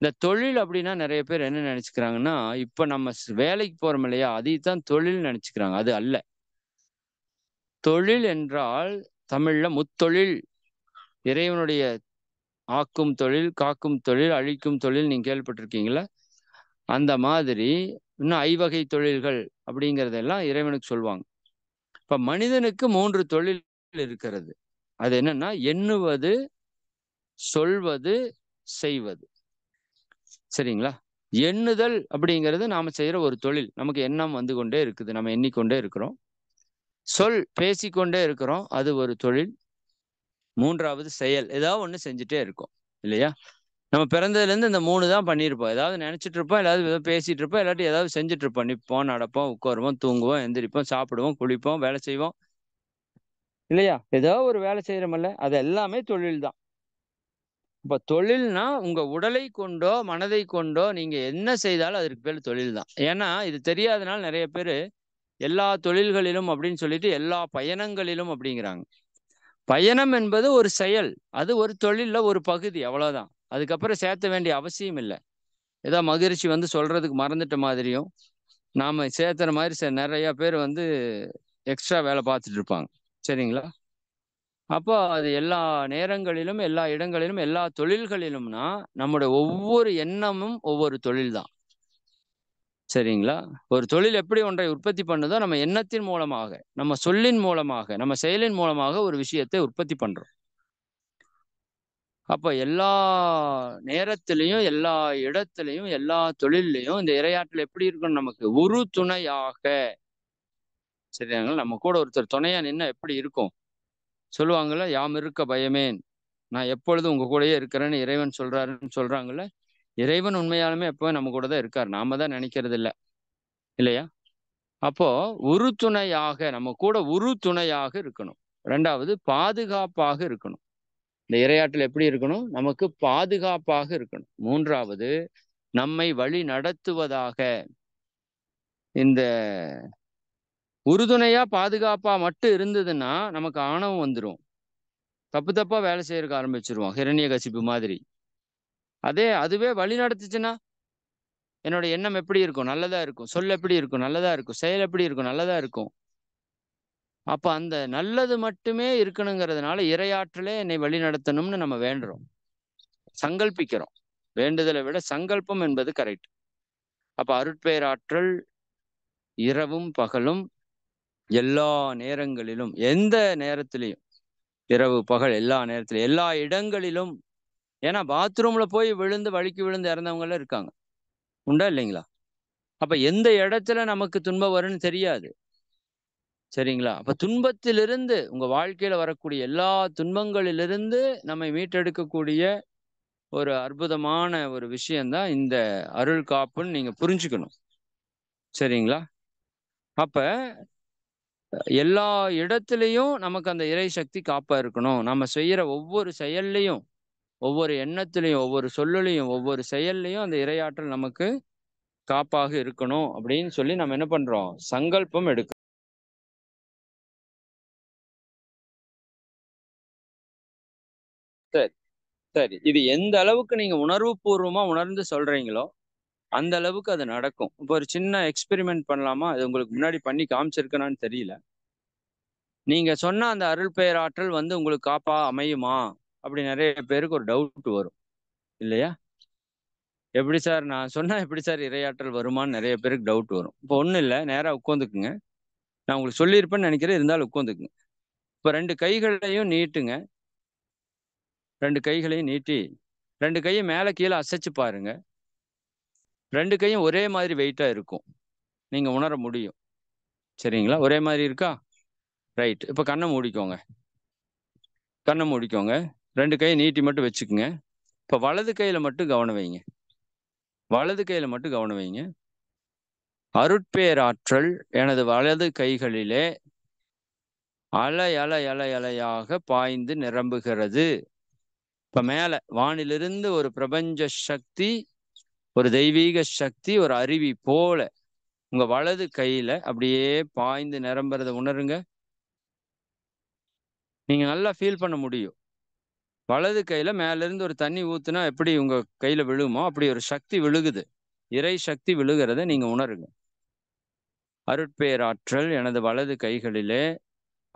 இந்த தொழில் அப்படின்னா நிறைய பேர் என்ன நினைச்சுக்கிறாங்கன்னா, இப்ப நம்ம வேலைக்கு போறோம் இல்லையா, அதைத்தான் தொழில் நினைச்சுக்கிறாங்க. அது அல்ல. தொழில் என்றால் தமிழ்ல முத்தொழில். இறைவனுடைய ஆக்கும் தொழில், காக்கும் தொழில், அழிக்கும் தொழில் நீங்க கேள்விப்பட்டிருக்கீங்களா? அந்த மாதிரி இன்னும் ஐவகை தொழில்கள் அப்படிங்கிறதெல்லாம் இறைவனுக்கு சொல்லுவாங்க. இப்ப மனிதனுக்கு 3 தொழில் இருக்கிறது. அது என்னன்னா, எண்ணுவது, சொல்வது, செய்வது. சரிங்களா? எண்ணுதல் அப்படிங்கிறது நாம செய்யற ஒரு தொழில். நமக்கு எண்ணம் வந்து கொண்டே இருக்குது, நம்ம எண்ணிக்கொண்டே இருக்கிறோம். சொல் பேசிக்கொண்டே இருக்கிறோம், அது ஒரு தொழில். 3வது செயல், ஏதாவது ஒண்ணு செஞ்சுட்டே இருக்கும் இல்லையா? நம்ம பிறந்ததுல இருந்து இந்த 3 தான் பண்ணியிருப்போம். ஏதாவது நினைச்சிட்டு இருப்போம், ஏதாவது பேசிட்டு இருப்போம், இல்லாட்டி ஏதாவது செஞ்சுட்டு இருப்போம். நிற்போம், நடப்போம், உட்காருவோம், தூங்குவோம், எந்திரிப்போம், சாப்பிடுவோம், குளிப்போம், வேலை செய்வோம் இல்லையா? ஏதோ ஒரு வேலை செய்யறோமல்ல, அது எல்லாமே தொழில் தான். இப்ப தொழில்னா உங்க உடலை கொண்டோ மனதை கொண்டோ நீங்க என்ன செய்தாலும் அதற்கு பேர் தொழில் தான். ஏன்னா இது தெரியாதனால நிறைய பேரு எல்லா தொழில்களிலும் அப்படின்னு சொல்லிட்டு எல்லா பயணங்களிலும் அப்படிங்கிறாங்க. பயணம் என்பது ஒரு செயல், அது ஒரு தொழில்ல ஒரு பகுதி, அவ்வளவுதான். அதுக்கப்புறம் சேர்த்த வேண்டிய அவசியம் இல்லை. ஏதோ மகிழ்ச்சி வந்து சொல்றதுக்கு மறந்துட்ட மாதிரியும், நாம சேர்த்துற மாதிரி நிறைய பேர் வந்து எக்ஸ்ட்ரா வேலை பார்த்துட்டு இருப்பாங்க. சரிங்களா? அப்போ அது எல்லா நேரங்களிலும், எல்லா இடங்களிலும், எல்லா தொழில்களிலும்னா, நம்முடைய ஒவ்வொரு எண்ணமும் ஒவ்வொரு தொழில் தான். சரிங்களா? ஒரு தொழில் எப்படி ஒன்றை உற்பத்தி பண்ணுதோ, நம்ம எண்ணத்தின் மூலமாக, நம்ம சொல்லின் மூலமாக, நம்ம செயலின் மூலமாக ஒரு விஷயத்தை உற்பத்தி பண்றோம். அப்ப எல்லா நேரத்திலையும், எல்லா இடத்திலையும், எல்லா தொழில்லையும் இந்த இரையாற்றல் எப்படி இருக்கணும் நமக்கு? உறு துணையாக. சரிங்களா? நம்ம கூட ஒருத்தர் துணையா நின்னா எப்படி இருக்கும்? சொல்லுவாங்கல்ல, யாம் இருக்க பயமேன், நான் எப்பொழுதும் உங்க கூடயே இருக்கிறேன்னு இறைவன் சொல்றாருன்னு சொல்றாங்கல்ல. இறைவன் உண்மையாலுமே எப்பவும் நம்ம கூட தான் இருக்கார். நாம தான் நினைக்கிறது இல்ல. இல்லையா? அப்போ உறுதுணையாக, நம்ம கூட உறுதுணையாக இருக்கணும். 2வது பாதுகாப்பாக இருக்கணும். இந்த இரையாற்றல் எப்படி இருக்கணும்? நமக்கு பாதுகாப்பாக இருக்கணும். 3வது நம்மை வழி நடத்துவதாக. இந்த உறுதுணையா பாதுகாப்பா மட்டும் இருந்ததுன்னா நமக்கு ஆணவம் வந்துடும். தப்பு தப்பா வேலை செய்யறதுக்கு ஆரம்பிச்சிருவோம், ஹிரண்யகசிப்பு மாதிரி. அதுவே வழி நடத்துச்சுன்னா என்னோட எண்ணம் எப்படி இருக்கும்? நல்லதா இருக்கும். சொல் எப்படி இருக்கும்? நல்லதா இருக்கும். செயல் எப்படி இருக்கும்? நல்லதா இருக்கும். அப்ப அந்த நல்லது மட்டுமே இருக்கணுங்கிறதுனால இறையாற்றலே என்னை வழி நடத்தணும்னு நம்ம வேண்டுறோம், சங்கல்பிக்கிறோம். வேண்டுதலை விட சங்கல்பம் என்பது கரெக்ட். அப்ப அருட்பேராற்றல் இரவும் பகலும் எல்லா நேரங்களிலும், எந்த நேரத்திலையும், இரவு பகல் எல்லா நேரத்திலும், எல்லா இடங்களிலும். ஏன்னா பாத்ரூம்ல போய் விழுந்து வழுக்கி விழுந்து இறந்தவங்க எல்லாம் இருக்காங்க. உண்டா இல்லைங்களா? அப்ப எந்த இடத்துல நமக்கு துன்பம் வரும்னு தெரியாது. சரிங்களா? அப்ப துன்பத்திலிருந்து, உங்க வாழ்க்கையில வரக்கூடிய எல்லா துன்பங்களிலிருந்து நம்மை மீட்டெடுக்கக்கூடிய ஒரு அற்புதமான ஒரு விஷயம்தான் இந்த அருள் காப்புன்னு நீங்க புரிஞ்சுக்கணும். சரிங்களா? அப்ப எல்லா இடத்திலையும் நமக்கு அந்த இறை சக்தி காப்பா இருக்கணும். நம்ம செய்யற ஒவ்வொரு செயல்லையும், ஒவ்வொரு எண்ணத்திலையும், ஒவ்வொரு சொல்லுலையும், ஒவ்வொரு செயல்லையும் அந்த இறையாற்றல் நமக்கு காப்பாக இருக்கணும் அப்படின்னு சொல்லி நம்ம என்ன பண்றோம்? சங்கல்பம் எடுக்கிறோம். சரி, சரி. இது எந்த அளவுக்கு நீங்க உணர்வு பூர்வமா உணர்ந்து சொல்றீங்களோ அந்த அளவுக்கு அது நடக்கும். இப்போ ஒரு சின்ன எக்ஸ்பெரிமெண்ட் பண்ணலாமா? அது உங்களுக்கு முன்னாடி பண்ணி காமிச்சிருக்கேனான்னு தெரியல. நீங்க சொன்ன அந்த அருள் பேராற்றல் வந்து உங்களுக்கு காப்பா அமையுமா? அப்படி நிறைய பேருக்கு ஒரு டவுட் வரும் இல்லையா? எப்படி சார் நான் சொன்னா எப்படி சார் இரையாற்றல் வருமான்னு நிறைய பேருக்கு டவுட் வரும். இப்போ ஒண்ணும் இல்லை, நேரா உட்காந்துக்குங்க. நான் உங்களுக்கு சொல்லியிருப்பேன்னு நினைக்கிறேன், இருந்தாலும் உட்காந்துக்குங்க. இப்போ 2 கைகளையும் நீட்டுங்க. 2 கைகளையும் நீட்டி 2 கையும் மேலே கீழே அசைச்சு பாருங்க. 2 கையும் ஒரே மாதிரி வெயிட்டா இருக்கும், நீங்க உணர முடியும். சரிங்களா? ஒரே மாதிரி இருக்கா? ரைட். இப்போ கண்ணை மூடிக்கோங்க. கண்ணை மூடிக்கோங்க. 2 கையை நீட்டி மட்டும் வச்சுக்குங்க. இப்போ வலது கையில மட்டும் கவனம் வைங்க. வலது கையில மட்டும் கவனம் வைங்க. அருட்பேராற்றல் எனது வலது கைகளிலே அலை அலை அலை அலையாக பாய்ந்து நிரம்புகிறது. இப்ப மேல வானிலிருந்து ஒரு பிரபஞ்ச சக்தி, ஒரு தெய்வீக சக்தி, ஒரு அருவி போல உங்க வலது கையில அப்படியே பாய்ந்து நிரம்புறத உணருங்க. நீங்க நல்லா ஃபீல் பண்ண முடியும். வலது கையில மேல இருந்து ஒரு தண்ணி ஊத்துனா எப்படி உங்க கையில விழுமோ அப்படி ஒரு சக்தி விழுகுது. இறை சக்தி விழுகிறத நீங்க உணருங்க. அருட்பேராற்றல் எனது வலது கைகளிலே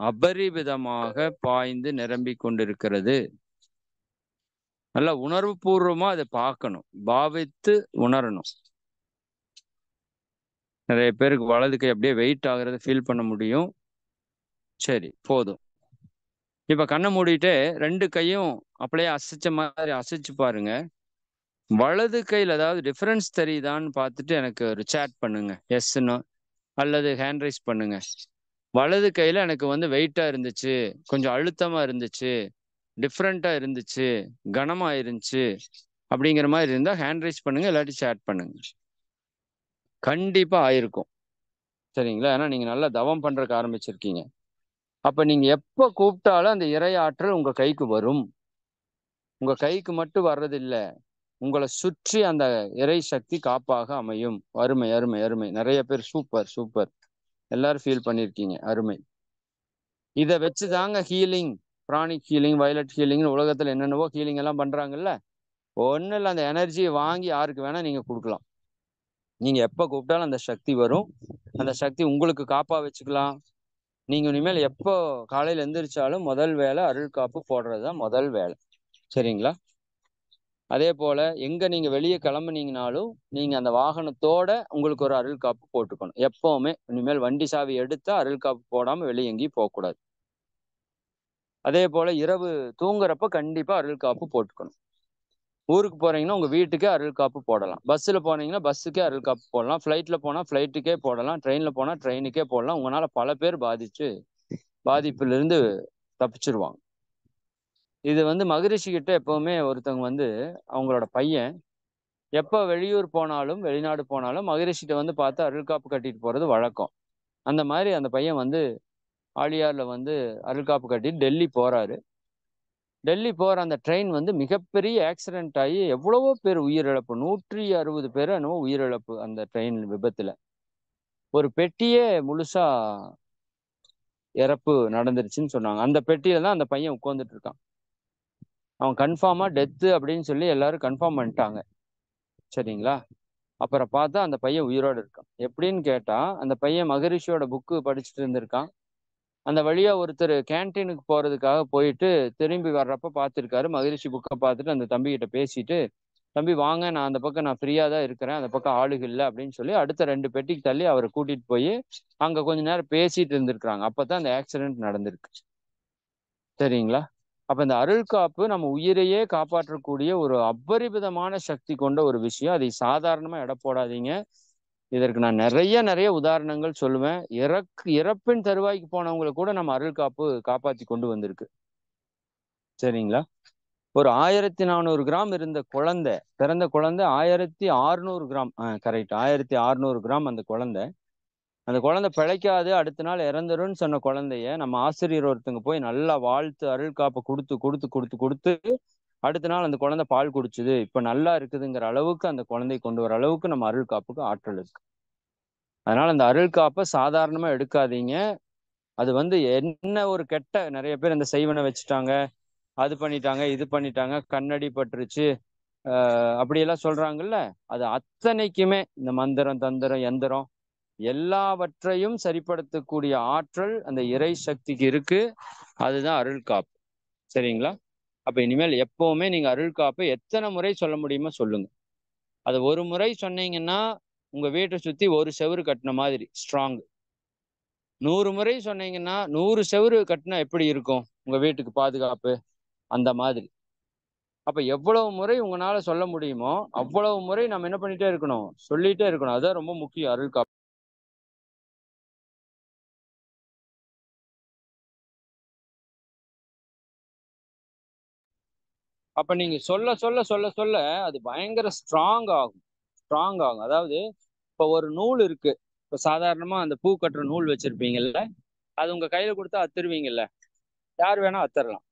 அபரிவிதமாக பாய்ந்து நிரம்பிக் கொண்டிருக்கிறது. நல்லா உணர்வு பூர்வமா அதை பார்க்கணும், பாவித்து உணரணும். நிறைய பேருக்கு வலது கை அப்படியே வெயிட் ஆகுறத ஃபீல் பண்ண முடியும். சரி, போதும். இப்ப கண்ணை மூடிட்டு 2 கையும் அப்படியே அசைச்ச மாதிரி அசைச்சு பாருங்க. வலது கையில் ஏதாவது டிஃபரன்ஸ் தெரியுதான்னு பார்த்துட்டு எனக்கு ஒரு சேட் பண்ணுங்க, எஸ்ன்னு அல்லது ஹேண்ட் ரைஸ் பண்ணுங்க. வலது கையில எனக்கு வந்து வெயிட்டா இருந்துச்சு, கொஞ்சம் அழுத்தமா இருந்துச்சு, டிஃப்ரெண்டா இருந்துச்சு, கனமா இருந்துச்சு அப்படிங்கிற மாதிரி இருந்தா ஹேண்ட் ரைஸ் பண்ணுங்க, இல்லாட்டி சேட் பண்ணுங்க. கண்டிப்பா ஆயிருக்கும். சரிங்களா? ஏன்னா நீங்க நல்லா தவம் பண்றதுக்கு ஆரம்பிச்சிருக்கீங்க. அப்ப நீங்க எப்ப கூப்பிட்டாலும் அந்த இறை ஆற்றல் உங்க கைக்கு வரும். உங்க கைக்கு மட்டும் வர்றதில்ல, உங்களை சுற்றி அந்த இறை சக்தி காப்பாக அமையும். அருமை அருமை அருமை. நிறைய பேர் சூப்பர் சூப்பர், எல்லாரும் ஃபீல் பண்ணிருக்கீங்க. அருமை. இதை வச்சுதாங்க healing, pranic healing, violet healing, உலகத்துல என்னென்னவோ ஹீலிங் எல்லாம் பண்றாங்கல்ல. ஒன்னும் இல்லை, அந்த எனர்ஜியை வாங்கி யாருக்கு வேணா நீங்க கொடுக்கலாம். நீங்க எப்ப கூப்பிட்டாலும் அந்த சக்தி வரும். அந்த சக்தி உங்களுக்கு காப்பா வச்சுக்கலாம். நீங்க இனிமேல் எப்போ காலையில எந்திரிச்சாலும் முதல் வேலை அருள் காப்பு போடுறதுதான் முதல் வேலை. சரிங்களா? அதே போல எங்க நீங்க வெளியே கிளம்புனீங்கனாலும் நீங்க அந்த வாகனத்தோட உங்களுக்கு ஒரு அருள் காப்பு போட்டுக்கணும். எப்பவுமே இனிமேல் வண்டி சாவி எடுத்தா அருள் காப்பு போடாம வெளியே எங்கேயும் போகக்கூடாது. அதே போல இரவு தூங்குறப்ப கண்டிப்பா அருள் காப்பு போட்டுக்கணும். ஊருக்கு போறீங்கன்னா உங்க வீட்டுக்கே அருள் காப்பு போடலாம். பஸ்ஸில் போனீங்கன்னா பஸ்ஸுக்கே அருள் காப்பு போடலாம். ஃப்ளைட்ல போனால் ஃப்ளைட்டுக்கே போடலாம். ட்ரெயினில் போனால் ட்ரெயினுக்கே போடலாம். உங்களால பல பேர் பாதிப்பிலிருந்து தப்பிச்சிருவாங்க. இது வந்து மகரிஷி கிட்ட எப்பவுமே ஒருத்தவங்க வந்து அவங்களோட பையன் எப்போ வெளியூர் போனாலும் வெளிநாடு போனாலும் மகரிஷிட்ட வந்து பார்த்து அருள் காப்பு கட்டிட்டு போறது வழக்கம். அந்த மாதிரி அந்த பையன் வந்து ஆழியார்ல வந்து அருள் காப்பு கட்டிட்டு டெல்லி போறாரு. டெல்லி போற அந்த ட்ரெயின் வந்து மிகப்பெரிய ஆக்சிடென்ட் ஆகி எவ்வளவோ பேர் உயிரிழப்பு, 160 பேர் என்னவோ உயிரிழப்பு அந்த ட்ரெயின் விபத்துல. ஒரு பெட்டியே முழுசா இறப்பு நடந்துருச்சுன்னு சொன்னாங்க. அந்த பெட்டியில தான் அந்த பையன் உட்கார்ந்துட்டு இருக்கான். அவன் கன்ஃபார்மா டெத்து அப்படின்னு சொல்லி எல்லாரும் கன்ஃபார்ம் பண்ணிட்டாங்க. சரிங்களா? அப்புறம் பார்த்தா அந்த பையன் உயிரோடு இருக்கான். எப்படின்னு கேட்டா அந்த பையன் மகரிஷியோட புக்கு படிச்சுட்டு இருந்திருக்கான். அந்த வழியா ஒருத்தர் கேன்டீனுக்கு போறதுக்காக போயிட்டு திரும்பி வர்றப்ப பார்த்துருக்காரு. மகரிஷி புக்கை பார்த்துட்டு அந்த தம்பி கிட்ட பேசிட்டு, தம்பி வாங்க, நான் அந்த பக்கம் நான் ஃப்ரீயா தான் இருக்கிறேன், அந்த பக்கம் ஆளுக இல்லை அப்படின்னு சொல்லி அடுத்த 2 பெட்டிக்கு தள்ளி அவரை கூட்டிட்டு போய் அங்க கொஞ்ச நேரம் பேசிட்டு இருந்திருக்கிறாங்க. அப்பதான் அந்த ஆக்சிடென்ட் நடந்திருக்கு. சரிங்களா? அப்ப இந்த அருள் காப்பு நம்ம உயிரையே காப்பாற்றக்கூடிய ஒரு அபரிவிதமான சக்தி கொண்ட ஒரு விஷயம். அதை சாதாரணமா எடை போடாதீங்க. இதற்கு நான் நிறைய உதாரணங்கள் சொல்லுவேன். இறப்பின் தருவாய்க்கு போனவங்களை கூட நம்ம அருள் காப்பு காப்பாத்தி கொண்டு வந்திருக்கு. சரிங்களா? ஒரு 1400 கிராம் இருந்த குழந்தை, பிறந்த குழந்தை 1600 கிராம், கரெக்ட், 1600 கிராம் அந்த குழந்தை. அந்த குழந்தை பிழைக்காது, அடுத்த நாள் இறந்துரும்னு சொன்ன குழந்தைய நம்ம ஆசிரியர் ஒருத்தங்க போய் நல்லா வாழ்த்து அருள் காப்பை கொடுத்து கொடுத்து கொடுத்து கொடுத்து அடுத்த நாள் அந்த குழந்தை பால் குடிச்சுது, இப்ப நல்லா இருக்குதுங்கிற அளவுக்கு அந்த குழந்தையை கொண்டு வர அளவுக்கு நம்ம அருள் காப்புக்கு ஆற்றல் இருக்கு. அதனால அந்த அருள் காப்பை சாதாரணமா எடுக்காதீங்க. அது வந்து என்ன ஒரு நிறைய பேர் இந்த செய்வனை வச்சுட்டாங்க, அது பண்ணிட்டாங்க, இது பண்ணிட்டாங்க, கண்ணடி பட்டுருச்சு, அப்படியெல்லாம் சொல்றாங்கல்ல. அது அத்தனைக்குமே இந்த மந்திரம் தந்திரம் எந்திரம் எல்லாவற்றையும் சரிப்படுத்தக்கூடிய ஆற்றல் அந்த இறை சக்திக்கு இருக்கு. அதுதான் அருள் காப்பு. சரிங்களா? அப்ப இனிமேல் எப்பவுமே நீங்க அருள் காப்பை எத்தனை முறை சொல்ல முடியுமோ சொல்லுங்க. அது ஒரு முறை சொன்னீங்கன்னா உங்க வீட்டை சுத்தி ஒரு செவுரு கட்டின மாதிரி ஸ்ட்ராங். 100 முறை சொன்னீங்கன்னா 100 செவுரு கட்டினா எப்படி இருக்கும் உங்க வீட்டுக்கு பாதுகாப்பு? அந்த மாதிரி. அப்ப எவ்வளவு முறை உங்களால சொல்ல முடியுமோ அவ்வளவு முறை நம்ம என்ன பண்ணிட்டே இருக்கணும்? சொல்லிட்டே இருக்கணும். அதுதான் ரொம்ப முக்கியம் அருள் காப்பு. அப்ப நீங்க சொல்ல சொல்ல சொல்ல சொல்ல அது பயங்கர ஸ்ட்ராங் ஆகும். அதாவது இப்ப ஒரு நூல் இருக்கு. இப்ப சாதாரணமா அந்த பூ கட்டுற நூல் வச்சிருப்பீங்கல்ல, அது உங்க கையில கொடுத்தா அத்துருவீங்கல்ல. யார் வேணா அத்தரலாம்.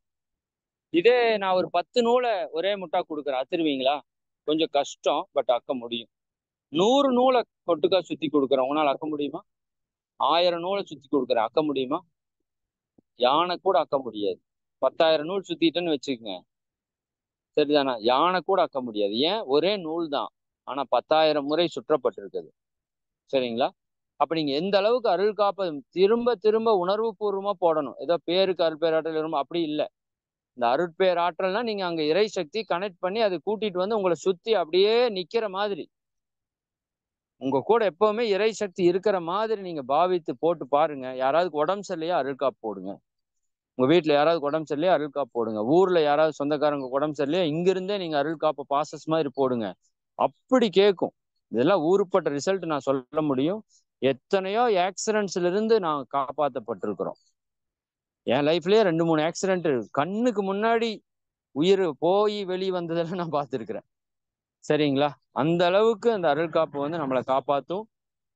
இதே நான் ஒரு 10 நூலை ஒரே முட்டா கொடுக்குறேன், அத்துருவீங்களா? கொஞ்சம் கஷ்டம், பட் அக்க முடியும். 100 நூலை கொட்டுக்கா சுத்தி கொடுக்குறேன், உங்களால அக்க முடியுமா? 1000 நூலை சுத்தி கொடுக்குறேன், அக்க முடியுமா? யானை கூட அக்க முடியாது. 10,000 நூல் சுத்திட்டேன்னு வச்சுக்கோங்க, சரிதானா? யானை கூட அக்க முடியாது. ஏன்? ஒரே நூல் தான், ஆனா 10,000 முறை சுற்றப்பட்டிருக்குது. சரிங்களா? அப்ப நீங்க எந்த அளவுக்கு அருள் காப்பை திரும்ப திரும்ப உணர்வு பூர்வமா போடணும். ஏதோ பேருக்கு அருட்பேராற்றல் வரும் அப்படி இல்லை. இந்த அருட்பேராற்றல்னா நீங்க அங்க இறை சக்தி கனெக்ட் பண்ணி அதை கூட்டிட்டு வந்து உங்களை சுத்தி அப்படியே நிக்கிற மாதிரி, உங்க கூட எப்பவுமே இறை சக்தி இருக்கிற மாதிரி நீங்க பாவித்து போட்டு பாருங்க. யாராவது உடம்பு சரியில்லையா, அருள் காப்பு போடுங்க. உங்க வீட்டுல யாராவது உடம்பு சரியில்லையா, அருள் காப்பு போடுங்க. ஊர்ல யாராவது சொந்தக்காரங்க உடம்பு சரியில்லையா, இங்கிருந்தே நீங்க அருள் காப்பை பாசஸ் மாதிரி போடுங்க. அப்படி கேட்கும். இதெல்லாம் ஊருப்பட்ட ரிசல்ட் நான் சொல்ல முடியும். எத்தனையோ ஆக்சிடென்ட்ஸ்ல இருந்து நான் காப்பாற்றப்பட்டிருக்கிறோம். என் லைஃப்லயே 2-3 ஆக்சிடென்ட் கண்ணுக்கு முன்னாடி உயிர் போய் வெளியே வந்ததெல்லாம் நான் பார்த்துருக்கிறேன். சரிங்களா? அந்த அளவுக்கு அந்த அருள் காப்பு வந்து நம்மளை காப்பாற்றும்.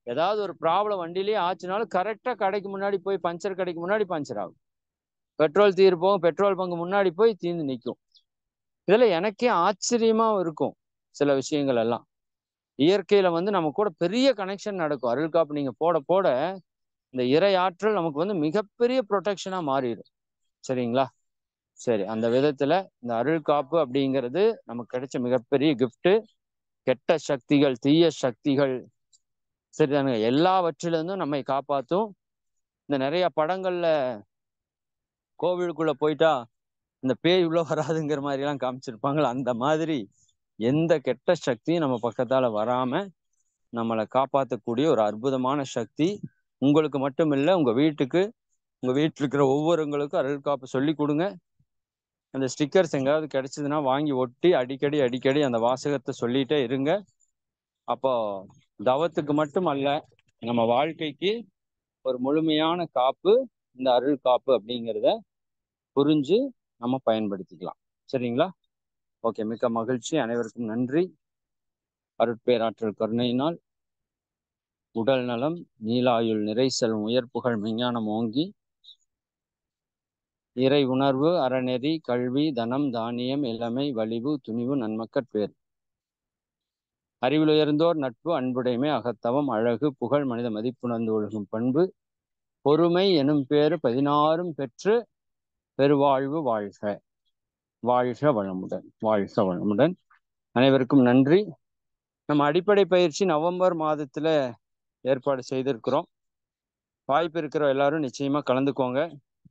ஏதாவது ஒரு ப்ராப்ளம் வண்டியிலேயே ஆச்சுனாலும் கரெக்டா கடைக்கு முன்னாடி போய், பஞ்சர் கடைக்கு முன்னாடி பஞ்சர் ஆகும். பெட்ரோல் தீர் போகும், பெட்ரோல் பங்கு முன்னாடி போய் தீர்ந்து நிற்கும். இதுல எனக்கே ஆச்சரியமா இருக்கும் சில விஷயங்கள் எல்லாம். இயற்கையில வந்து நம்ம கூட பெரிய கனெக்ஷன் நடக்கும். அருள் காப்பு நீங்க போட போட இந்த இறை ஆற்றல் நமக்கு வந்து மிகப்பெரிய ப்ரொடெக்ஷனா மாறிடும். சரிங்களா? சரி, அந்த விதத்துல இந்த அருள் காப்பு அப்படிங்கிறது நமக்கு கிடைச்ச மிகப்பெரிய கிஃப்ட். கெட்ட சக்திகள், தீய சக்திகள், சரிதானுங்க, எல்லாவற்றிலிருந்தும் நம்மை காப்பாற்றும். இந்த நிறைய படங்கள்ல கோவிலுக்குள்ள போயிட்டா இந்த பேய் உள்ள வராதுங்கிற மாதிரி எல்லாம் காமிச்சிருப்பாங்களா, அந்த மாதிரி எந்த கெட்ட சக்தியும் நம்ம பக்கத்தால வராம நம்மளை காப்பாற்றக்கூடிய ஒரு அற்புதமான சக்தி. உங்களுக்கு மட்டும் இல்லை, உங்க வீட்டுக்கு, உங்க வீட்டில் இருக்கிற ஒவ்வொருவங்களுக்கும் அருள் காப்பு சொல்லி கொடுங்க. அந்த ஸ்டிக்கர்ஸ் எங்காவது கிடைச்சதுன்னா வாங்கி ஒட்டி அடிக்கடி அடிக்கடி அந்த வாசகத்தை சொல்லிட்டே இருங்க. அப்போ தவத்துக்கு மட்டும் அல்ல, நம்ம வாழ்க்கைக்கு ஒரு முழுமையான காப்பு இந்த அருள் காப்பு அப்படிங்கிறத புரிஞ்சு நம்ம பயன்படுத்திக்கலாம். சரிங்களா? ஓகே, மிக்க மகிழ்ச்சி. அனைவருக்கும் நன்றி. அருட்பேராற்றல் கருணையினால் உடல் நலம், நீலாயுள், நிறை செல்வம், உயர்ப்புகள், விஞ்ஞானம் ஓங்கி இறை உணர்வு, அறநெறி, கல்வி, தனம், தானியம், இளமை, வலிவு, துணிவு, நன்மக்கட்பேர், அறிவில் உயர்ந்தோர் நட்பு, அன்புடைமை, அகத்தவம், அழகு, புகழ், மனித மதிப்புணர்ந்து ஒழுகும் பண்பு, பொறுமை எனும் பேறு 16 பெற்று பெருவாழ்வு வாழ்க. வாழ்க வளமுடன், வாழ்க வளமுடன். அனைவருக்கும் நன்றி. நம்ம அடிப்படை பயிற்சி நவம்பர் மாதத்துல ஏற்பாடு செய்திருக்கிறோம். வாய்ப்பு இருக்கிற எல்லாரும் நிச்சயமா கலந்துக்கோங்க.